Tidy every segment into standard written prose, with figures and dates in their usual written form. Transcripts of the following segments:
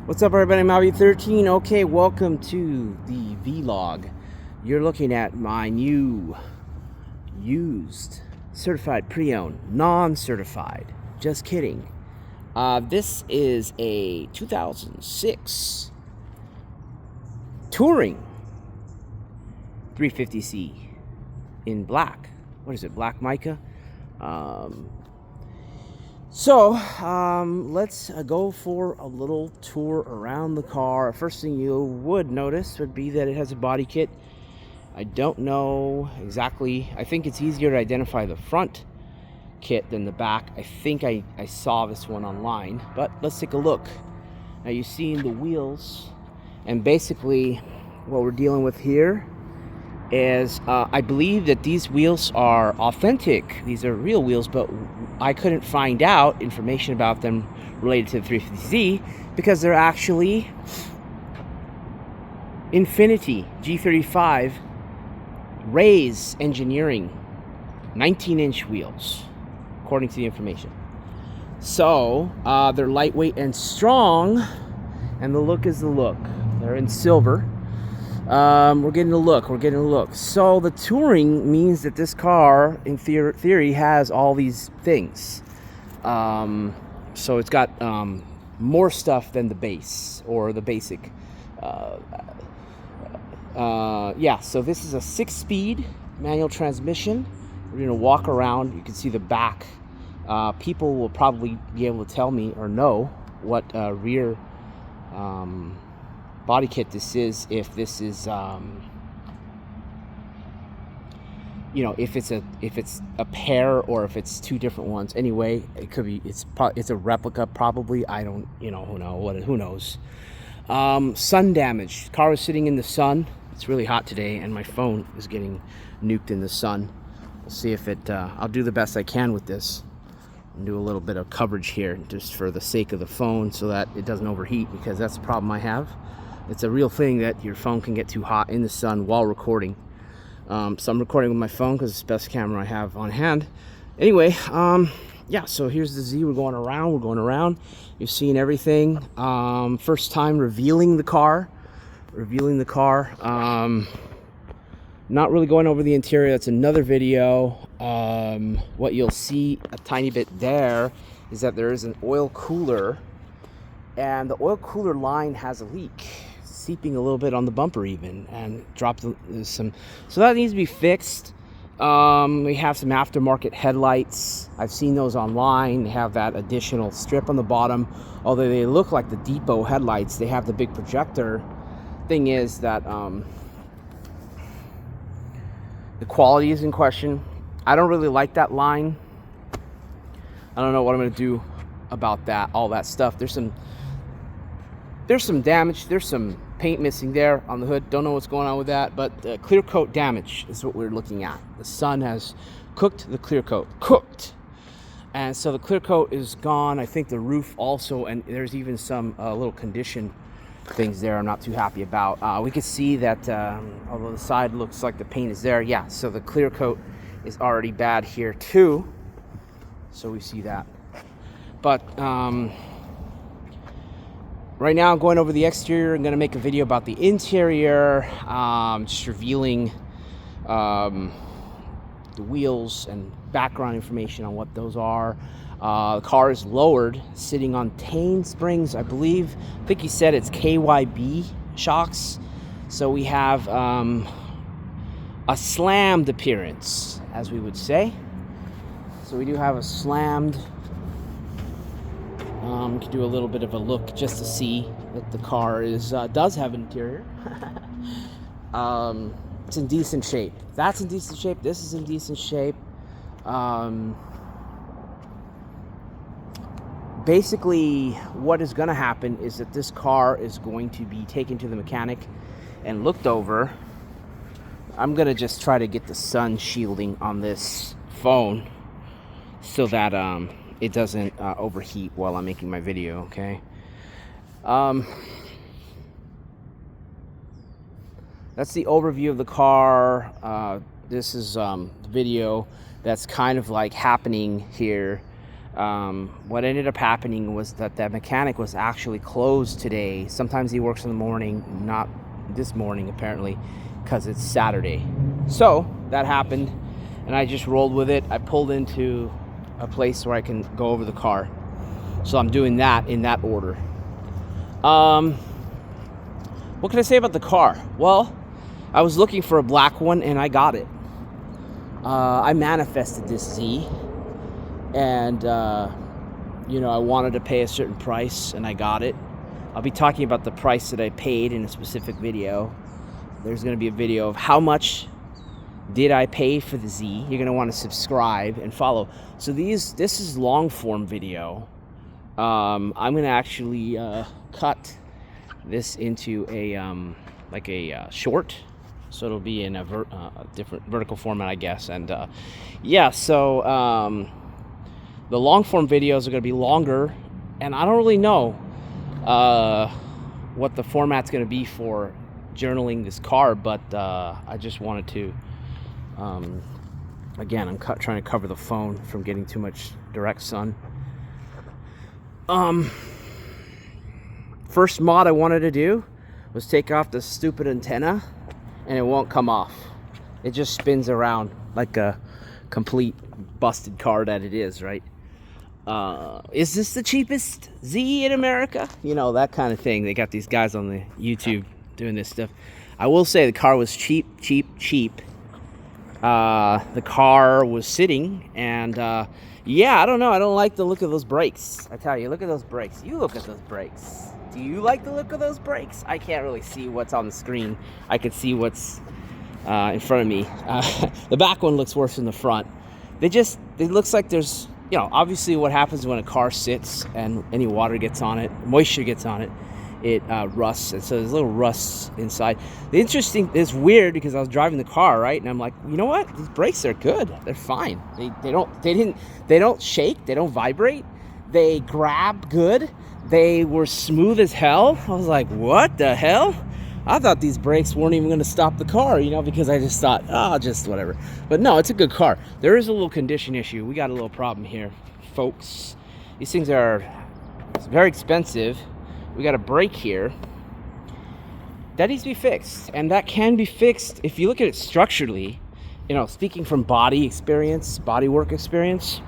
What's up, everybody? I'm Albie13. Okay, welcome to the vlog. You're looking at my new used certified pre-owned, non-certified. Just kidding. This is a 2006 touring 350Z in black. What is it? Black mica. Let's go for a little tour around the car. First thing you would notice would be that it has a body kit. I don't know exactly. I think it's easier to identify the front kit than the back. I think I saw this one online, but let's take a look. Now you're seeing the wheels, and basically what we're dealing with here is I believe that these wheels are authentic. These are real wheels, but I couldn't find out information about them related to the 350Z because they're actually Infinity G35 Rays Engineering 19-inch wheels, according to the information. So they're lightweight and strong, and the look is the look. They're in silver. We're getting a look. So the touring means that this car, in theory, has all these things. So it's got more stuff than the base or the basic. Yeah, so this is a 6-speed manual transmission. We're gonna walk around. You can see the back. People will probably be able to tell me or know what rear body kit this is, if this is if it's a pair or if it's two different ones. Anyway, it could be it's a replica, probably. I don't who knows. Sun damage. Car was sitting in the sun. It's really hot today and my phone is getting nuked in the sun. We'll see if it I'll do the best I can with this and do a little bit of coverage here just for the sake of the phone so that it doesn't overheat, because that's the problem I have. It's a real thing that your phone can get too hot in the sun while recording. So I'm recording with my phone because it's the best camera I have on hand. Anyway, yeah, so here's the Z. We're going around. You've seen everything. First time revealing the car. Not really going over the interior. That's another video. What you'll see a tiny bit there is that there is an oil cooler, and the oil cooler line has a leak, seeping a little bit on the bumper even, and dropped some, so that needs to be fixed. We have some aftermarket headlights. I've seen those online. They have that additional strip on the bottom, although they look like the depot headlights. They have the big projector. Thing is that the quality is in question. I don't really like that line. I don't know what I'm going to do about that, all that stuff. There's some damage. There's some paint missing there on the hood. Don't know what's going on with that, but clear coat damage is what we're looking at. The sun has cooked the clear coat. And so the clear coat is gone. I think the roof also, and there's even some little condition things there I'm not too happy about. We can see that although the side looks like the paint is there, yeah, so the clear coat is already bad here too. So we see that. But right now I'm going over the exterior. I'm going to make a video about the interior, just revealing the wheels and background information on what those are. The car is lowered, sitting on Tane springs, I believe. I think he said it's KYB shocks. So we have a slammed appearance, as we would say. So we do have a slammed. We can do a little bit of a look just to see that the car does have an interior. It's in decent shape. That's in decent shape. This is in decent shape. Basically, what is going to happen is that this car is going to be taken to the mechanic and looked over. I'm going to just try to get the sun shielding on this phone so that it doesn't overheat while I'm making my video, okay? That's the overview of the car. This is the video that's kind of like happening here What ended up happening was that mechanic was actually closed today. Sometimes he works in the morning, not this morning apparently, because it's Saturday. So that happened, and I just rolled with it. I pulled into a place where I can go over the car. So I'm doing that in that order. What can I say about the car? Well, I was looking for a black one, and I got it. I manifested this Z, and I wanted to pay a certain price, and I got it. I'll be talking about the price that I paid in a specific video. There's going to be a video of how much did I pay for the Z. You're going to want to subscribe and follow. So this is long form video. I'm going to actually cut this into a short, so it'll be in a different vertical format, I guess. And so the long form videos are going to be longer, and I don't really know what the format's going to be for journaling this car, but I just wanted to again, I'm trying to cover the phone from getting too much direct sun. First mod I wanted to do was take off the stupid antenna, and it won't come off. It just spins around like a complete busted car that it is, right? Is this the cheapest Z in America? You know, that kind of thing. They got these guys on the YouTube doing this stuff. I will say the car was cheap. The car was sitting, and yeah, I don't know. I don't like the look of those brakes. I tell you, look at those brakes. You look at those brakes. Do you like the look of those brakes? I can't really see what's on the screen. I can see what's in front of me. The back one looks worse than the front. It looks like there's, obviously what happens when a car sits and any water gets on it, moisture gets on it, it rusts, and so there's little rusts inside. It's weird because I was driving the car, right, and I'm like, you know what? These brakes are good. They're fine. They don't shake. They don't vibrate. They grab good. They were smooth as hell. I was like, what the hell? I thought these brakes weren't even going to stop the car, because I just thought, just whatever. But no, it's a good car. There is a little condition issue. We got a little problem here, folks. These things are very expensive. We got a brake here that needs to be fixed, and that can be fixed if you look at it structurally. Speaking from body work experience,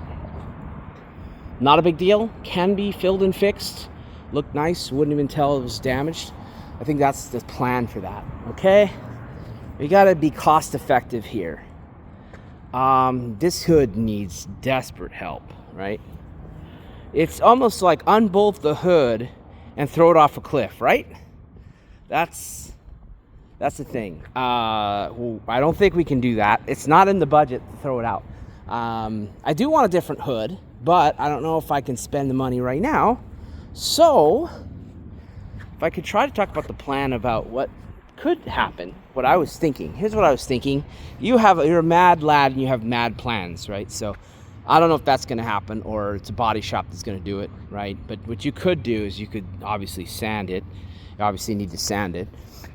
not a big deal. Can be filled and fixed. Looked nice. Wouldn't even tell it was damaged. I think that's the plan for that. Okay, we got to be cost effective here. This hood needs desperate help, right? It's almost like unbolt the hood and throw it off a cliff, right? That's the thing. I don't think we can do that. It's not in the budget to throw it out. I do want a different hood, but I don't know if I can spend the money right now. So, if I could try to talk about the plan about what could happen, what I was thinking. Here's what I was thinking. You're a mad lad and you have mad plans, right? So, I don't know if that's going to happen, or it's a body shop that's going to do it, right? But what you could do is you could obviously sand it. You obviously need to sand it.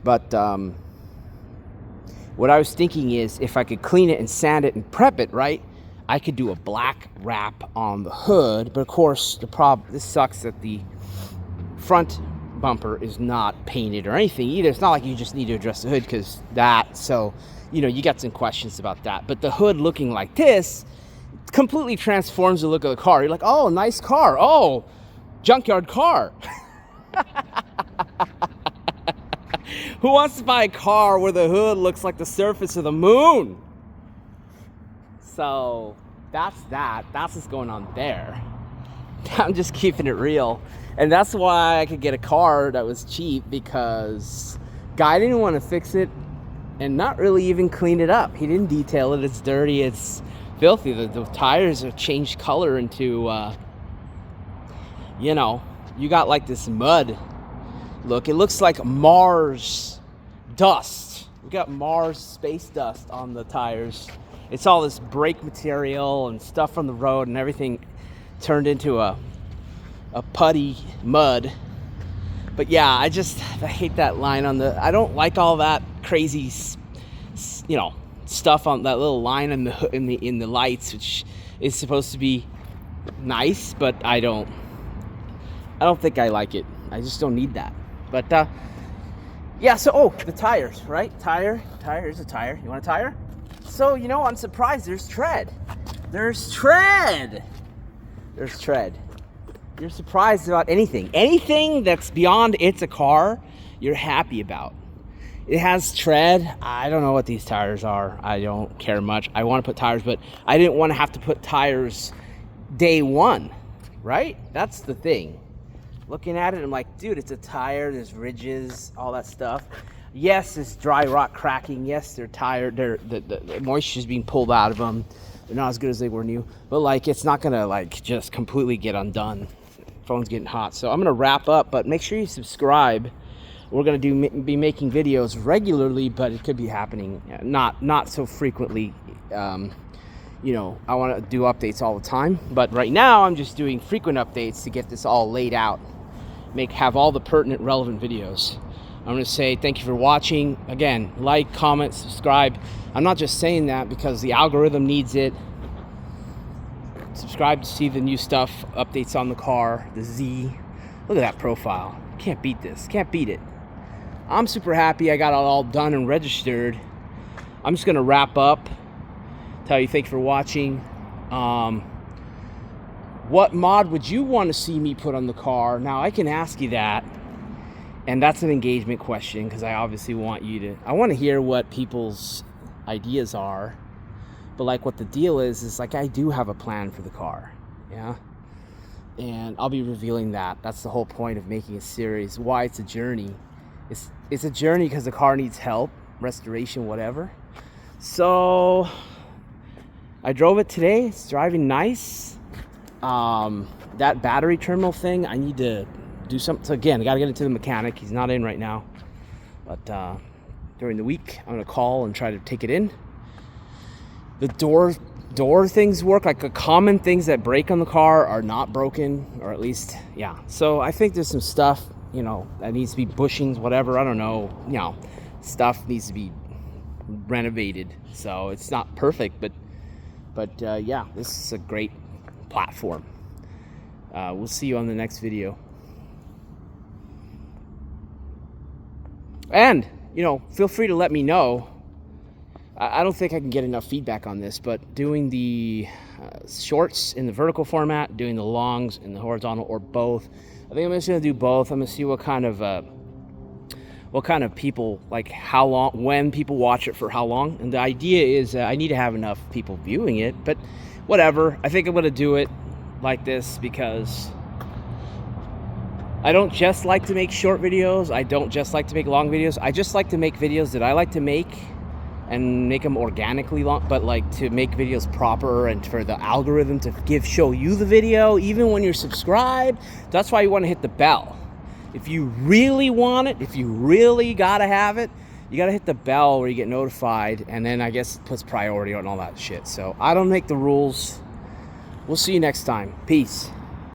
But what I was thinking is if I could clean it and sand it and prep it, right, I could do a black wrap on the hood. But of course, this sucks that the front bumper is not painted or anything either. It's not like you just need to address the hood because that. So, you got some questions about that. But the hood looking like this completely transforms the look of the car. You're like, oh, nice car. Oh, junkyard car. Who wants to buy a car where the hood looks like the surface of the moon? So that's that. That's what's going on there. I'm just keeping it real. And that's why I could get a car that was cheap, because guy didn't want to fix it and not really even clean it up. He didn't detail it. It's dirty. It's filthy. The tires have changed color into, you got like this mud look. It looks like Mars dust. We got Mars space dust on the tires. It's all this brake material and stuff from the road, and everything turned into a putty mud. But yeah, I hate that line on the. I don't like all that crazy, stuff on that little line in the lights, which is supposed to be nice, but I don't think I like it. I just don't need that. But yeah, so the tires, right? Tire, here's a tire. You want a tire? So, you know, I'm surprised there's tread. There's tread. You're surprised about anything. Anything that's beyond it's a car, you're happy about. It has tread. I don't know what these tires are. I don't care much. I want to put tires, but I didn't want to have to put tires day one, right? That's the thing. Looking at it, I'm like, dude, it's a tire. There's ridges, all that stuff. Yes, it's dry rot cracking. Yes, they're tired. The moisture's being pulled out of them. They're not as good as they were new. But, like, it's not going to, like, just completely get undone. Phone's getting hot. So I'm going to wrap up, but make sure you subscribe. We're going to be making videos regularly, but it could be happening not so frequently. You know, I want to do updates all the time, but right now I'm just doing frequent updates to get this all laid out, have all the pertinent, relevant videos. I'm going to say thank you for watching. Again, like, comment, subscribe. I'm not just saying that because the algorithm needs it. Subscribe to see the new stuff, updates on the car, the Z. Look at that profile. Can't beat this. Can't beat it. I'm super happy I got it all done and registered. I'm just going to wrap up. Tell you thanks for watching. What mod would you want to see me put on the car? Now, I can ask you that. And that's an engagement question because I obviously want you to... I want to hear what people's ideas are. But, like, what the deal is like I do have a plan for the car. Yeah? And I'll be revealing that. That's the whole point of making a series. Why it's a journey. It's a journey because the car needs help. Restoration, whatever. So... I drove it today. It's driving nice. That battery terminal thing, I need to do something. So again, I got to get into the mechanic. He's not in right now. But during the week, I'm going to call and try to take it in. The door things work. Like the common things that break on the car are not broken, or at least, yeah. So I think there's some stuff, you know, that needs to be bushings, whatever. I don't know. You know, stuff needs to be renovated. So it's not perfect, but yeah, this is a great platform. We'll see you on the next video. And, you know, feel free to let me know. I don't think I can get enough feedback on this, but doing the shorts in the vertical format, doing the longs in the horizontal, or both. I think I'm just going to do both. I'm going to see what kind of people, like how long, when people watch it for how long. And the idea is I need to have enough people viewing it, but whatever. I think I'm going to do it like this because I don't just like to make short videos. I don't just like to make long videos. I just like to make videos that I like to make and make them organically long, but like to make videos proper and for the algorithm to show you the video, even when you're subscribed. That's why you want to hit the bell. If you really want it, if you really gotta have it, you gotta hit the bell where you get notified, and then I guess it puts priority on all that shit. So I don't make the rules. We'll see you next time. Peace.